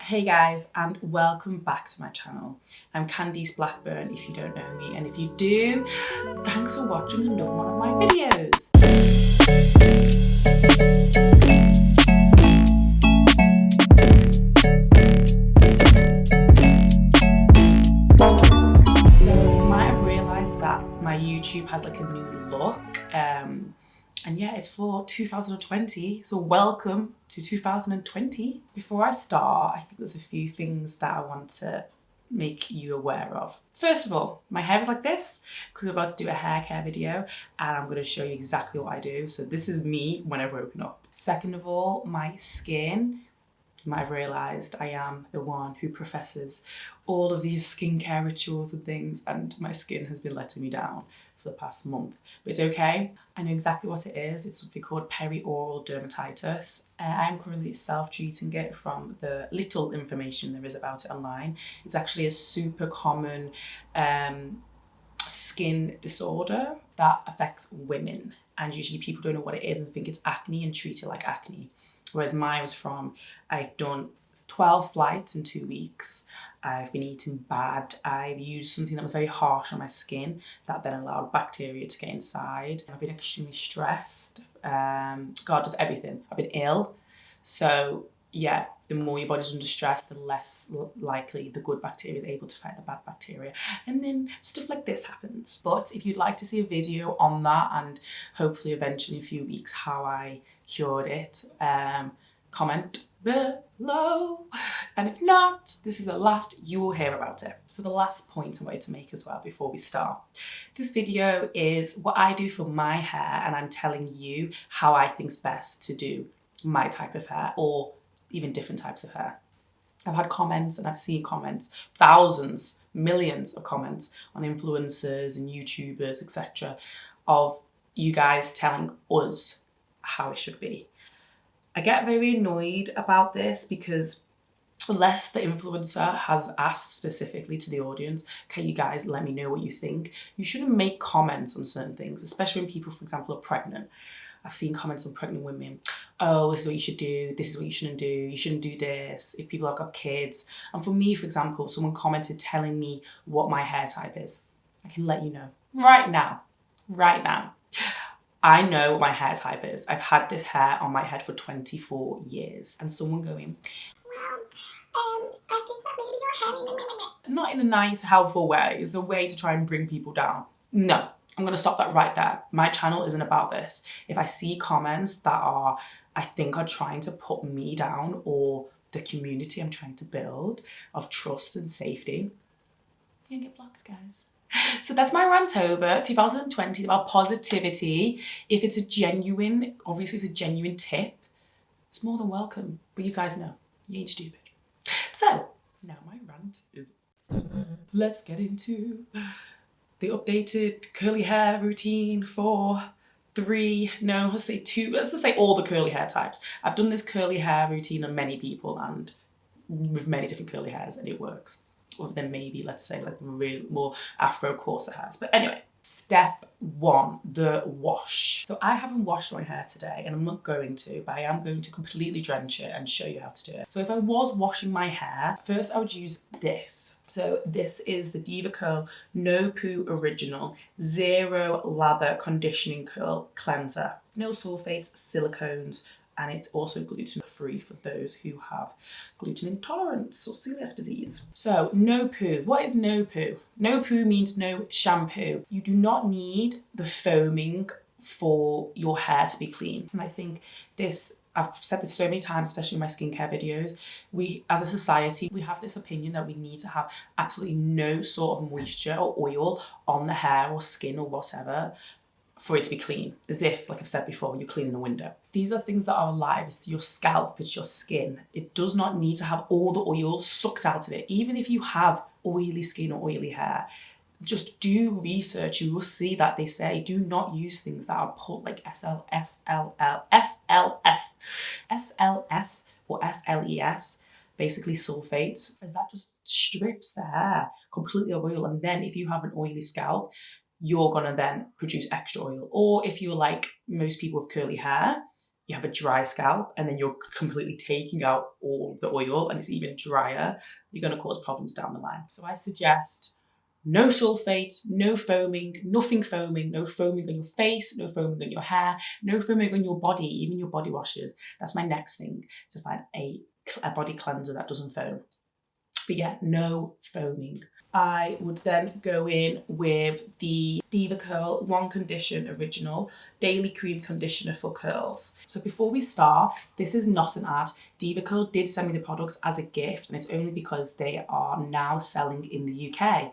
Hey guys, and welcome back to my channel. I'm Candice Blackburn if you don't know me, and if you do, thanks for watching another one of my videos. So you might have realised that my YouTube has like a new look. And yeah, it's for 2020, so welcome to 2020. Before I start, I think there's a few things that I want to make you aware of. First of all, my hair is like this because we're about to do a hair care video and I'm going to show you exactly what I do. So this is me when I've woken up. Second of all, my skin. You might have realised I am the one who professes all of these skincare rituals and things, and my skin has been letting me down for the past month, but it's okay. I know exactly what it is. It's something called perioral dermatitis. I am currently self-treating it from the little information there is about it online. It's actually a super common skin disorder that affects women, and usually people don't know what it is and think it's acne and treat it like acne. Whereas mine was from, I've done 12 flights in 2 weeks. I've been eating bad. I've used something that was very harsh on my skin that then allowed bacteria to get inside. I've been extremely stressed. God does everything. I've been ill. So yeah, the more your body's under stress, the less likely the good bacteria is able to fight the bad bacteria. And then stuff like this happens. But if you'd like to see a video on that and hopefully eventually in a few weeks how I cured it, comment below. And if not, this is the last you will hear about it. So the last point I wanted to make as well before we start. This video is what I do for my hair, and I'm telling you how I think's best to do my type of hair or even different types of hair. I've had comments and I've seen comments, thousands, millions of comments on influencers and YouTubers, etc., of you guys telling us how it should be. I get very annoyed about this because unless the influencer has asked specifically to the audience, can you guys let me know what you think? You shouldn't make comments on certain things, especially when people, for example, are pregnant. I've seen comments on pregnant women. Oh, this is what you should do. This is what you shouldn't do. You shouldn't do this if people have got kids. And for me, for example, someone commented telling me what my hair type is. I can let you know right now. I know what my hair type is. I've had this hair on my head for 24 years. And someone going, well, I think that maybe your hair... Not in a nice, helpful way. It's a way to try and bring people down. No, I'm going to stop that right there. My channel isn't about this. If I see comments that are, I think, are trying to put me down or the community I'm trying to build of trust and safety, you get blocked, guys. So that's my rant over 2020 about positivity. If it's a genuine, obviously it's a genuine tip, it's more than welcome. But you guys know, you ain't stupid. So now my rant is, let's get into the updated curly hair routine for let's just say all the curly hair types. I've done this curly hair routine on many people and with many different curly hairs, and it works. Other than maybe, let's say, like real more afro coarser hairs. But anyway, step one, the wash. So I haven't washed my hair today and I'm not going to, but I am going to completely drench it and show you how to do it. So if I was washing my hair, first I would use this. So this is the Deva No-poo Original Zero Lather Conditioning Curl Cleanser. No sulfates, silicones, and it's also gluten-free for those who have gluten intolerance or celiac disease. So no-poo. What is no-poo? No-poo means no shampoo. You do not need the foaming for your hair to be clean. And I think this, I've said this so many times, especially in my skincare videos, we as a society, we have this opinion that we need to have absolutely no sort of moisture or oil on the hair or skin or whatever for it to be clean, as if, like I've said before, when you're cleaning a window. These are things that are alive. It's your scalp, it's your skin. It does not need to have all the oil sucked out of it. Even if you have oily skin or oily hair, just do research. You will see that they say do not use things that are put like SLS or SLES, basically sulfates, as that just strips the hair completely of oil. And then if you have an oily scalp, you're gonna then produce extra oil. Or if you're like most people with curly hair, you have a dry scalp and then you're completely taking out all the oil and it's even drier, you're going to cause problems down the line. So I suggest no sulfates, no foaming, nothing foaming, no foaming on your face, no foaming on your hair, no foaming on your body, even your body washes. That's my next thing, to find a body cleanser that doesn't foam. But yeah, no foaming. I would then go in with the Deva One Condition Original Daily Cream Conditioner for Curls. So before we start, this is not an ad. Deva did send me the products as a gift, and it's only because they are now selling in the UK.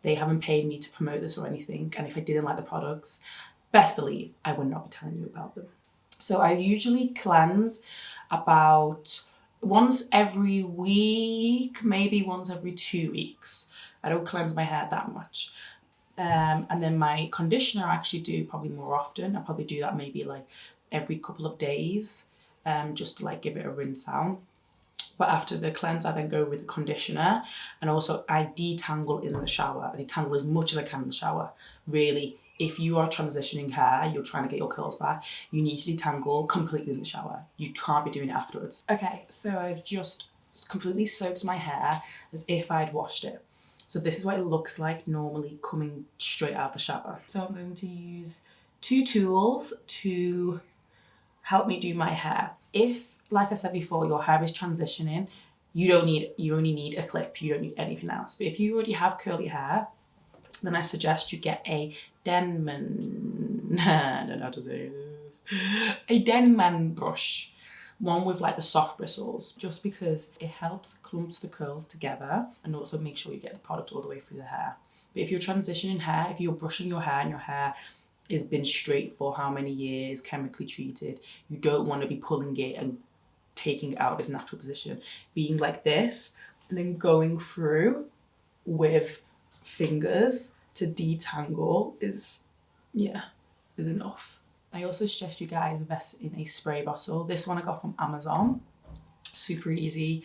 They haven't paid me to promote this or anything, and if I didn't like the products, best believe I would not be telling you about them. So I usually cleanse about once every week, maybe once every 2 weeks. I don't cleanse my hair that much. And then my conditioner I actually do probably more often. I probably do that maybe like every couple of days, just to like give it a rinse out. But after the cleanse, I then go with the conditioner, and also I detangle in the shower. I detangle as much as I can in the shower. Really, if you are transitioning hair, you're trying to get your curls back, you need to detangle completely in the shower. You can't be doing it afterwards. Okay, so I've just completely soaked my hair as if I'd washed it. So this is what it looks like normally coming straight out of the shower. So I'm going to use 2 tools to help me do my hair. If, like I said before, your hair is transitioning, you only need a clip, you don't need anything else. But if you already have curly hair, then I suggest you get a Denman, I don't know how to say this, a Denman brush. One with like the soft bristles, just because it helps clumps the curls together and also make sure you get the product all the way through the hair. But if you're transitioning hair, if you're brushing your hair and your hair has been straight for how many years, chemically treated, you don't want to be pulling it and taking it out of its natural position. Being like this and then going through with fingers to detangle is enough. I also suggest you guys invest in a spray bottle. This one I got from Amazon. Super easy.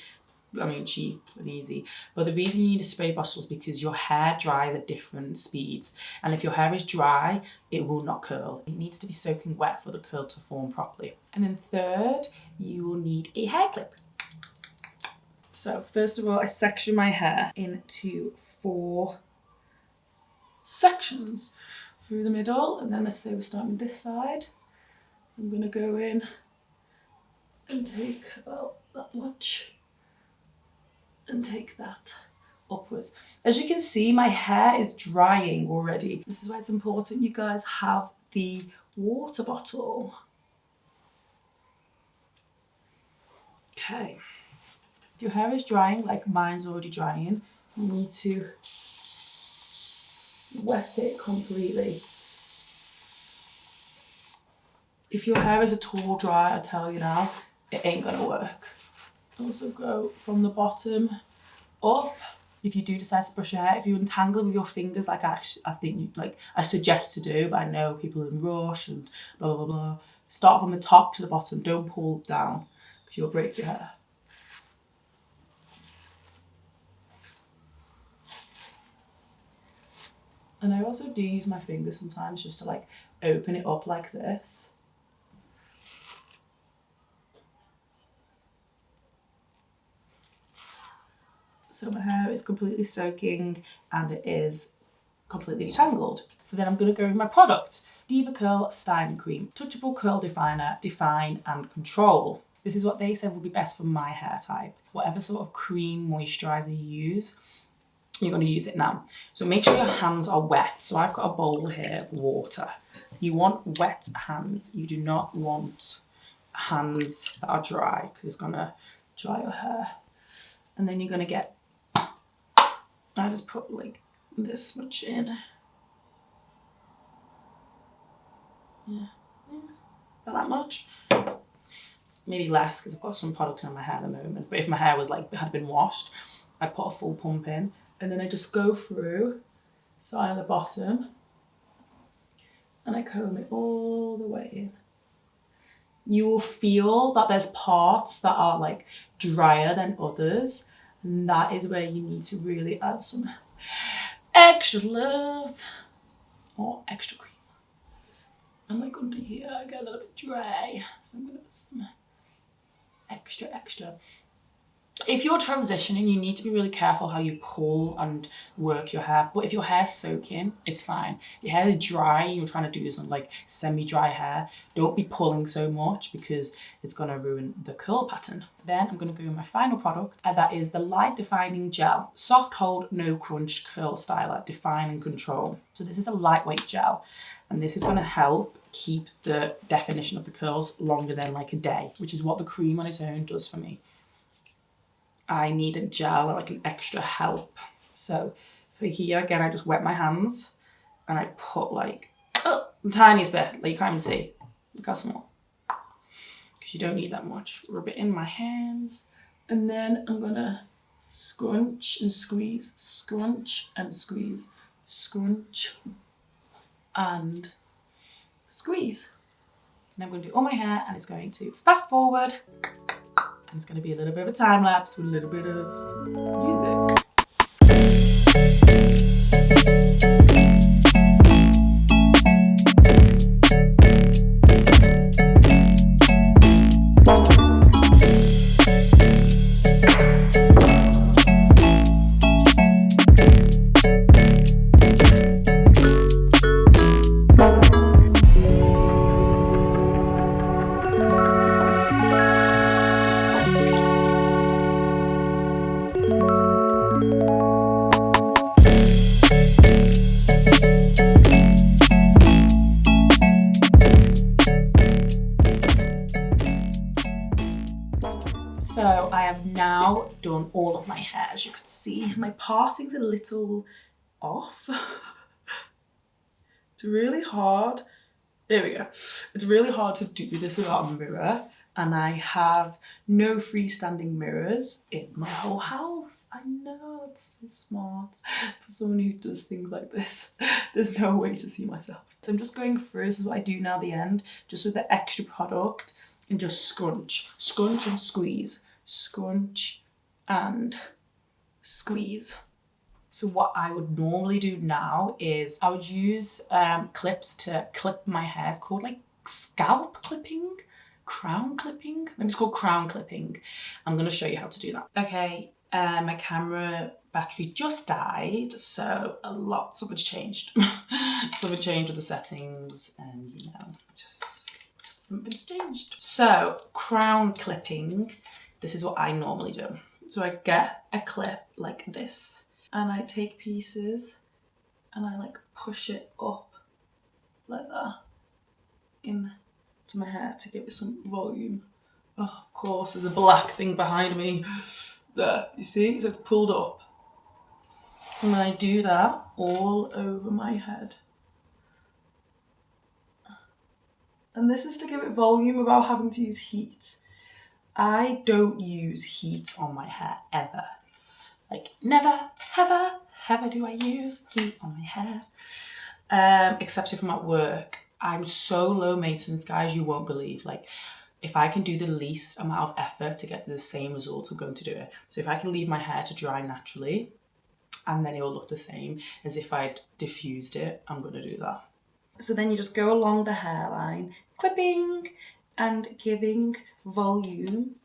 I mean, cheap and easy. But the reason you need a spray bottle is because your hair dries at different speeds. And if your hair is dry, it will not curl. It needs to be soaking wet for the curl to form properly. And then third, you will need a hair clip. So first of all, I section my hair into 4 sections through the middle, and then let's say we're starting this side. I'm gonna go in and take about that much and take that upwards. As you can see, my hair is drying already. This is why it's important you guys have the water bottle. Okay. If your hair is drying, like mine's already drying, you need to wet it completely. If your hair is at all dry, I tell you now, it ain't gonna work. Also go from the bottom up. If you do decide to brush your hair, if you untangle with your fingers, like I think I suggest to do, but I know people in rush and blah blah blah. Start from the top to the bottom. Don't pull down because you'll break your hair. And I also do use my fingers sometimes just to like open it up like this. So my hair is completely soaking and it is completely detangled. So then I'm going to go with my product, Deva Styling Cream. Touchable curl definer, define and control. This is what they said would be best for my hair type. Whatever sort of cream moisturizer you use, you're going to use it now. So make sure your hands are wet. So I've got a bowl here of water. You want wet hands. You do not want hands that are dry because it's going to dry your hair. And then you're going to get, I just put like this much in. Yeah, not that much. Maybe less because I've got some product in my hair at the moment. But if my hair was like, had been washed, I'd put a full pump in. And then I just go through, side on the bottom, and I comb it all the way in. You will feel that there's parts that are like drier than others, and that is where you need to really add some extra love or extra cream. And like under here, I get a little bit dry. So I'm gonna put some extra. If you're transitioning, you need to be really careful how you pull and work your hair. But if your hair's soaking, it's fine. If your hair is dry, you're trying to do some like semi-dry hair, don't be pulling so much because it's gonna ruin the curl pattern. Then I'm gonna go with my final product, and that is the Light Defining Gel. Soft Hold, No Crunch Curl Styler, Define and Control. So this is a lightweight gel, and this is gonna help keep the definition of the curls longer than like a day, which is what the cream on its own does for me. I need a gel, like an extra help. So for here, again, I just wet my hands and I put like, oh, the tiniest bit, like you can't even see. Look how small. Because you don't need that much. Rub it in my hands. And then I'm gonna scrunch and squeeze, scrunch and squeeze, scrunch and squeeze. And I'm gonna do all my hair, and it's going to fast forward. And it's going to be a little bit of a time lapse with a little bit of music. So I have now done all of my hair. As you can see, my parting's a little off. It's really hard. There we go. It's really hard to do this without a mirror. And I have no freestanding mirrors in my whole house. I know, it's so smart for someone who does things like this. There's no way to see myself. So I'm just going through, this is what I do now at the end, just with the extra product, and just scrunch and squeeze, scrunch and squeeze. So what I would normally do now is I would use clips to clip my hair. It's called like scalp clipping, crown clipping. Maybe it's called crown clipping. I'm gonna show you how to do that. Okay, my camera battery just died, so a lot, something's changed. Something changed with the settings, and you know, just something's changed. So crown clipping, this is what I normally do. So I get a clip like this, and I take pieces and I like push it up like that into my hair to give it some volume. Oh, of course, there's a black thing behind me. There, you see? So it's pulled up. And I do that all over my head. And this is to give it volume without having to use heat. I don't use heat on my hair ever. Like never, ever do I use heat on my hair. Except if I'm at work. I'm so low maintenance, guys, you won't believe. Like if I can do the least amount of effort to get the same result, I'm going to do it. So if I can leave my hair to dry naturally, and then it will look the same as if I'd diffused it, I'm going to do that. So then you just go along the hairline, clipping and giving volume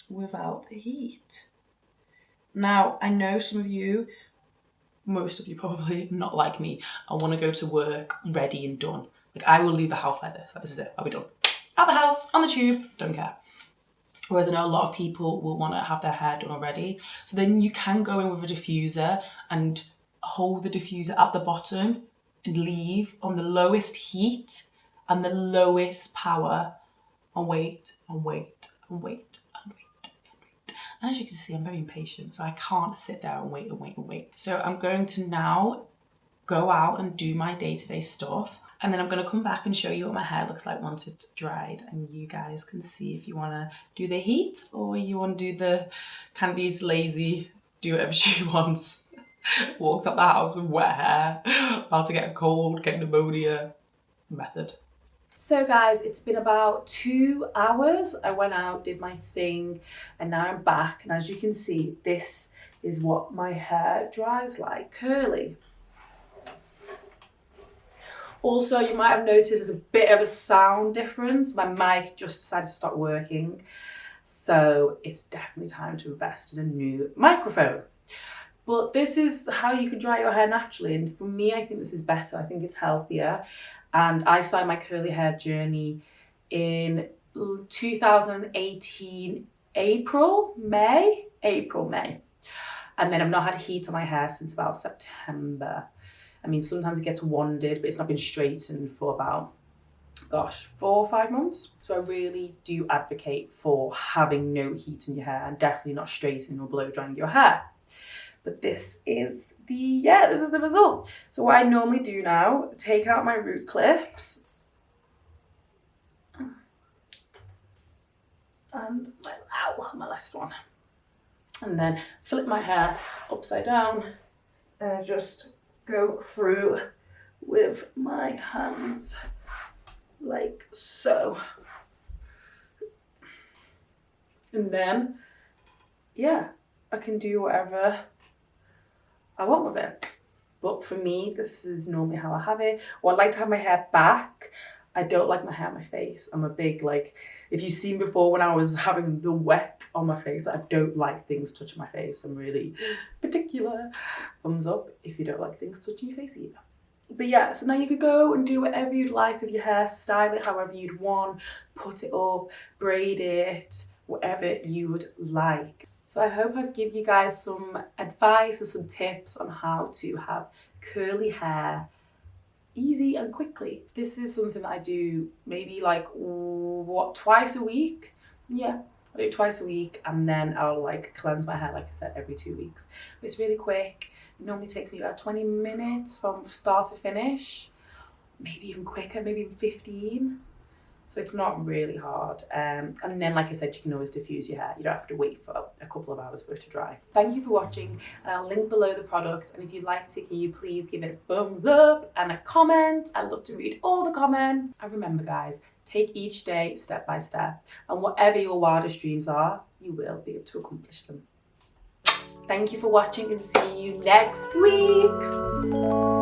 without the heat. Now, I know some of you, most of you probably, not like me, I want to go to work ready and done. Like I will leave the house like this. Like, this is it, I'll be done. At the house, on the tube, don't care. Whereas I know a lot of people will want to have their hair done already. So then you can go in with a diffuser and hold the diffuser at the bottom and leave on the lowest heat and the lowest power, and wait and wait and wait and wait and wait. And as you can see, I'm very impatient, so I can't sit there and wait and wait and wait. So I'm going to now go out and do my day-to-day stuff. And then I'm going to come back and show you what my hair looks like once it's dried. And you guys can see if you want to do the heat or you want to do the Candy's lazy, do whatever she wants. Walks out the house with wet hair, about to get a cold, get pneumonia method. So guys, it's been about 2 hours. I went out, did my thing, and now I'm back. And as you can see, this is what my hair dries like, curly. Also, you might have noticed there's a bit of a sound difference. My mic just decided to stop working. So it's definitely time to invest in a new microphone. But this is how you can dry your hair naturally. And for me, I think this is better. I think it's healthier. And I started my curly hair journey in 2018, April, May. And then I've not had heat on my hair since about September. I mean, sometimes it gets wanded, but it's not been straightened for about, gosh, 4 or 5 months. So I really do advocate for having no heat in your hair and definitely not straightening or blow drying your hair. But this is the result. So what I normally do now, take out my root clips and my last one. And then flip my hair upside down and just go through with my hands like so. And then, yeah, I can do whatever I want with it. But for me, this is normally how I have it. Or I like to have my hair back. I don't like my hair on my face. I'm a big, like, if you've seen before when I was having the wet on my face, I don't like things touching my face. I'm really particular. Thumbs up if you don't like things touching your face either. But yeah, so now you could go and do whatever you'd like with your hair, style it however you'd want, put it up, braid it, whatever you would like. So I hope I've given you guys some advice and some tips on how to have curly hair easy and quickly. This is something that I do maybe like, twice a week? Yeah, I do it twice a week, and then I'll like cleanse my hair, like I said, every 2 weeks. But it's really quick. It normally takes me about 20 minutes from start to finish, maybe even quicker, maybe even 15. So it's not really hard. And then, like I said, you can always diffuse your hair. You don't have to wait for a couple of hours for it to dry. Thank you for watching, and I'll link below the products. And if you'd like to, can you please give it a thumbs up and a comment? I love to read all the comments. And remember, guys, take each day step by step. And whatever your wildest dreams are, you will be able to accomplish them. Thank you for watching, and see you next week.